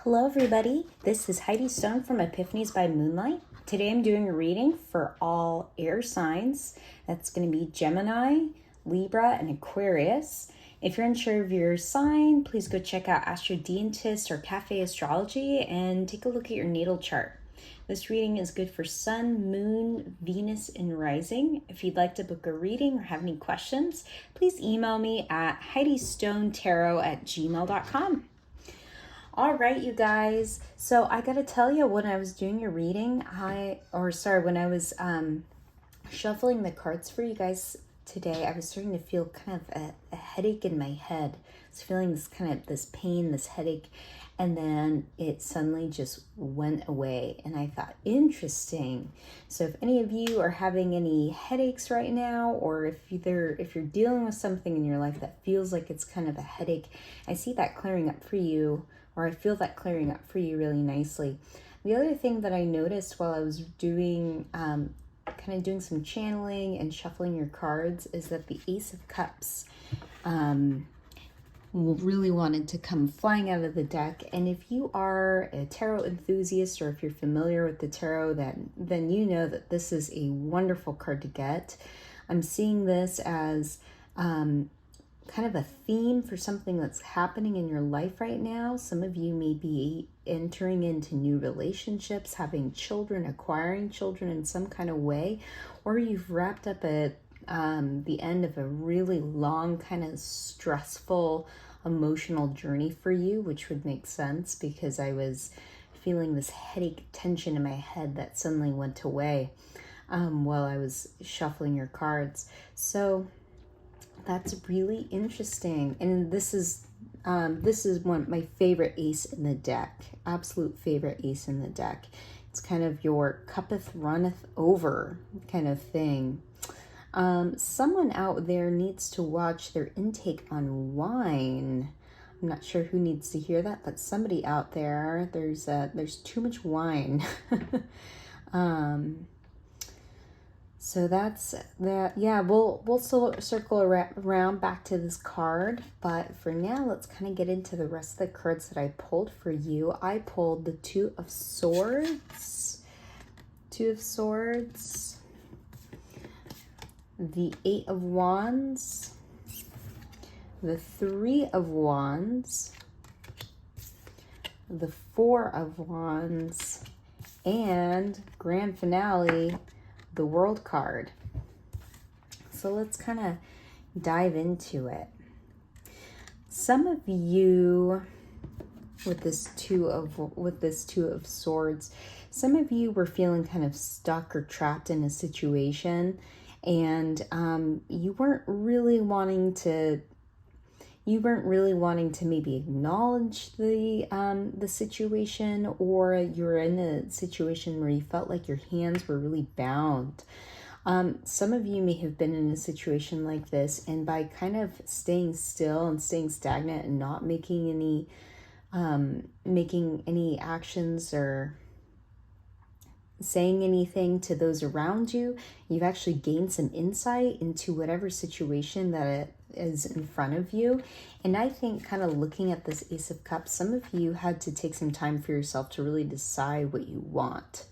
Hello everybody, this is Heidi Stone from Epiphanies by Moonlight. Today I'm doing a reading for all air signs. That's going to be Gemini, Libra, and Aquarius. If you're unsure of your sign, please go check out Astro Dientist or Cafe Astrology and take a look at your natal chart. This reading is good for Sun, Moon, Venus, and Rising. If you'd like to book a reading or have any questions, please email me at HeidiStoneTarot@gmail.com. All right, you guys. So I gotta tell you, when I was doing your reading, when I was shuffling the cards for you guys today, I was starting to feel kind of a headache in my head. I was feeling this pain, this headache, and then it suddenly just went away. And I thought, interesting. So if any of you are having any headaches right now, or if you're dealing with something in your life that feels like it's kind of a headache, I see that clearing up for you. Or I feel that clearing up for you really nicely. The other thing that I noticed while I was doing some channeling and shuffling your cards is that the Ace of Cups really wanted to come flying out of the deck. And if you are a tarot enthusiast, or if you're familiar with the tarot, then you know that this is a wonderful card to get. I'm seeing this as kind of a theme for something that's happening in your life right now. Some of you may be entering into new relationships, having children, acquiring children in some kind of way, or you've wrapped up at the end of a really long, kind of stressful, emotional journey for you, which would make sense because I was feeling this headache tension in my head that suddenly went away while I was shuffling your cards. So that's really interesting. And this is one of my favorite ace in the deck, absolute favorite ace in the deck. It's kind of your cuppeth runneth over kind of thing. Someone out there needs to watch their intake on wine. I'm not sure who needs to hear that, but somebody out there, there's too much wine. So that's that. Yeah, we'll circle around back to this card, but for now, let's kind of get into the rest of the cards that I pulled for you. I pulled the Two of Swords, the Eight of Wands, the Three of Wands, the Four of Wands, and grand finale, the World card. So let's kind of dive into it. Some of you with this two of Swords, some of you were feeling kind of stuck or trapped in a situation, and you weren't really wanting to maybe acknowledge the situation, or you're in a situation where you felt like your hands were really bound. Some of you may have been in a situation like this, and by kind of staying still and staying stagnant and not making any actions or saying anything to those around you, you've actually gained some insight into whatever situation that it is in front of you. And I think, kind of looking at this Ace of Cups, some of you had to take some time for yourself to really decide what you want.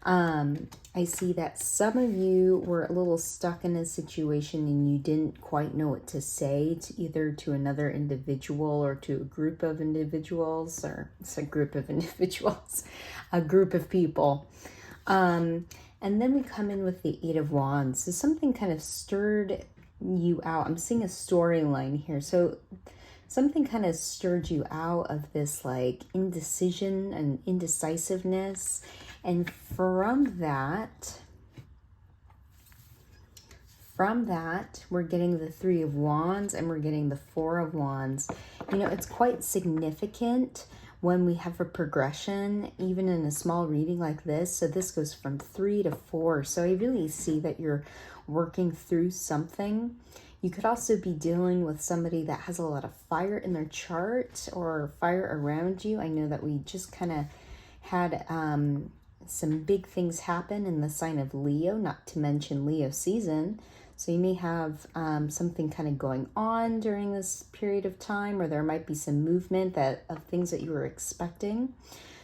I see that some of you were a little stuck in a situation and you didn't quite know what to say to either to another individual or to a group of individuals, or it's a group of individuals, a group of people. And then we come in with the Eight of Wands. So something kind of stirred you out. I'm seeing a storyline here. So something kind of stirred you out of this like indecision and indecisiveness. And from that, we're getting the Three of Wands and we're getting the Four of Wands. You know, it's quite significant when we have a progression, even in a small reading like this. So this goes from 3 to 4. So I really see that you're working through something. You could also be dealing with somebody that has a lot of fire in their chart or fire around you. I know that we just kind of had some big things happen in the sign of Leo, not to mention Leo season. So you may have something kind of going on during this period of time, or there might be some movement of things that you were expecting.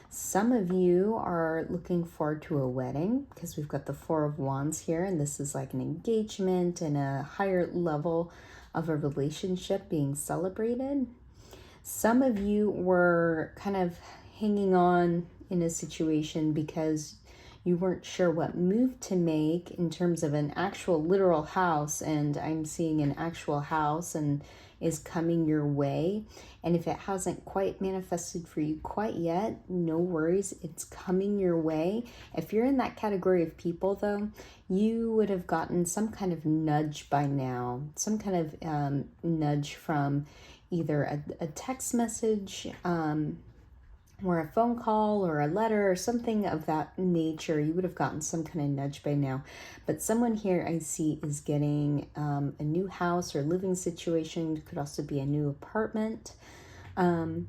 Some of you are looking forward to a wedding because we've got the Four of Wands here, and this is like an engagement and a higher level of a relationship being celebrated. Some of you were kind of hanging on in a situation because you weren't sure what move to make in terms of an actual literal house, and I'm seeing an actual house and is coming your way. And if it hasn't quite manifested for you quite yet, no worries, it's coming your way. If you're in that category of people though, you would have gotten some kind of nudge by now, some kind of nudge from either a text message, or a phone call or a letter or something of that nature. You would have gotten some kind of nudge by now. But someone here I see is getting a new house or living situation. It could also be a new apartment. Let's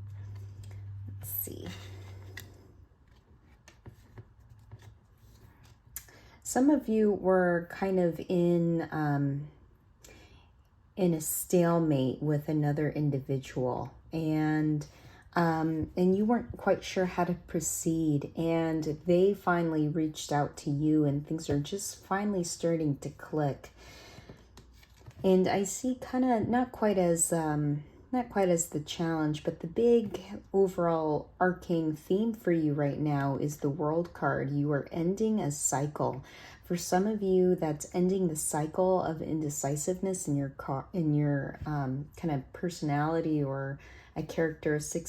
see. Some of you were kind of in a stalemate with another individual, and you weren't quite sure how to proceed, and they finally reached out to you, and things are just finally starting to click. And I see kind of not quite as the challenge, but the big overall arcing theme for you right now is the World card. You are ending a cycle. For some of you, that's ending the cycle of indecisiveness in your kind of personality or a characteristic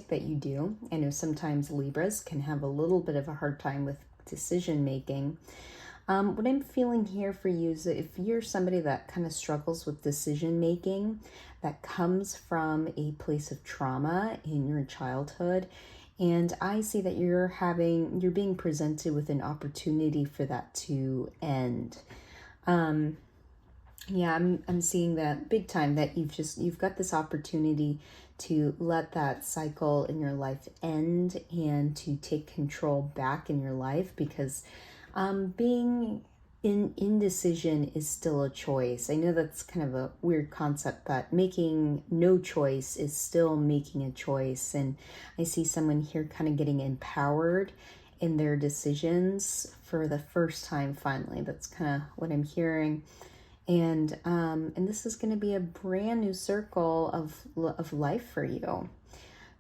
that you do. I know sometimes Libras can have a little bit of a hard time with decision making. What I'm feeling here for you is that if you're somebody that kind of struggles with decision making, that comes from a place of trauma in your childhood, and I see that you're being presented with an opportunity for that to end. Yeah, I'm seeing that big time, that you've got this opportunity to let that cycle in your life end and to take control back in your life, because being in indecision is still a choice. I know that's kind of a weird concept, but making no choice is still making a choice. And I see someone here kind of getting empowered in their decisions for the first time finally. That's kind of what I'm hearing. And this is going to be a brand new circle of life for you.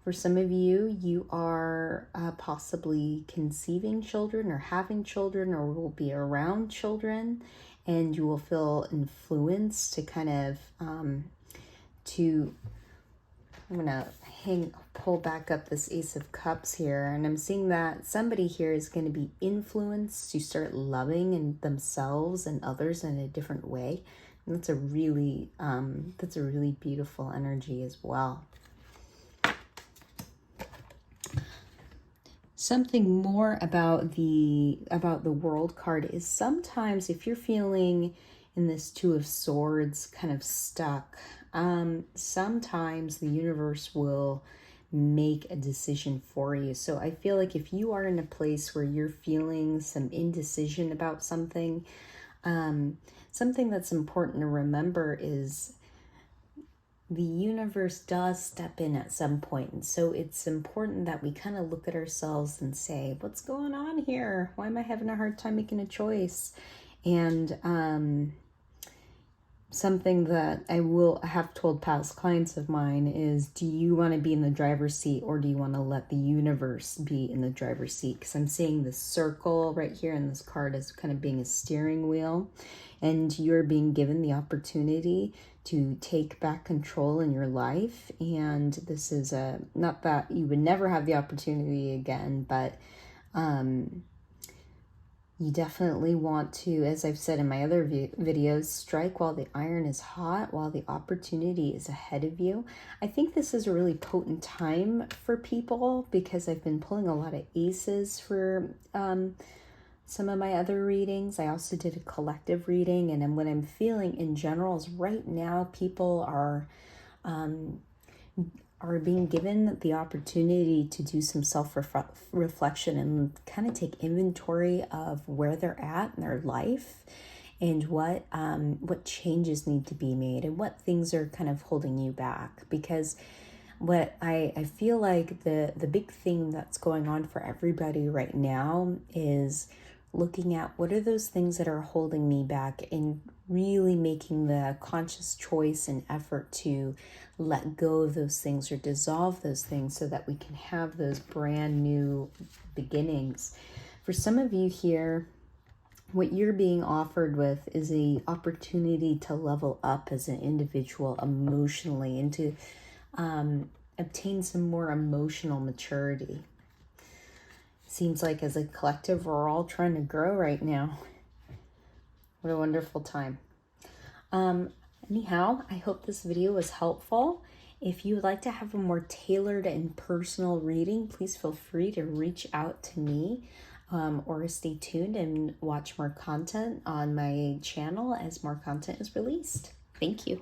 For some of you, you are possibly conceiving children or having children or will be around children, and you will feel influenced to kind of I'm gonna pull back up this Ace of Cups here, and I'm seeing that somebody here is going to be influenced to start loving themselves and others in a different way. And that's a really beautiful energy as well. Something more about the World card is sometimes if you're feeling in this Two of Swords kind of stuck, sometimes the universe will make a decision for you. So I feel like if you are in a place where you're feeling some indecision about something, something that's important to remember is the universe does step in at some point. And so it's important that we kind of look at ourselves and say, what's going on here? Why am I having a hard time making a choice? And something that I have told past clients of mine is, do you want to be in the driver's seat, or do you want to let the universe be in the driver's seat? Because I'm seeing this circle right here in this card as kind of being a steering wheel, and you're being given the opportunity to take back control in your life. And this is not that you would never have the opportunity again, but you definitely want to, as I've said in my other videos, strike while the iron is hot, while the opportunity is ahead of you. I think this is a really potent time for people because I've been pulling a lot of aces for some of my other readings. I also did a collective reading, and then what I'm feeling in general is right now people are being given the opportunity to do some self-reflection and kind of take inventory of where they're at in their life and what changes need to be made and what things are kind of holding you back. Because what I feel like the big thing that's going on for everybody right now is looking at what are those things that are holding me back and really making the conscious choice and effort to let go of those things or dissolve those things so that we can have those brand new beginnings. For some of you here, what you're being offered with is a opportunity to level up as an individual emotionally and to obtain some more emotional maturity. Seems like as a collective, we're all trying to grow right now. What a wonderful time. Anyhow, I hope this video was helpful. If you would like to have a more tailored and personal reading, please feel free to reach out to me or stay tuned and watch more content on my channel as more content is released. Thank you.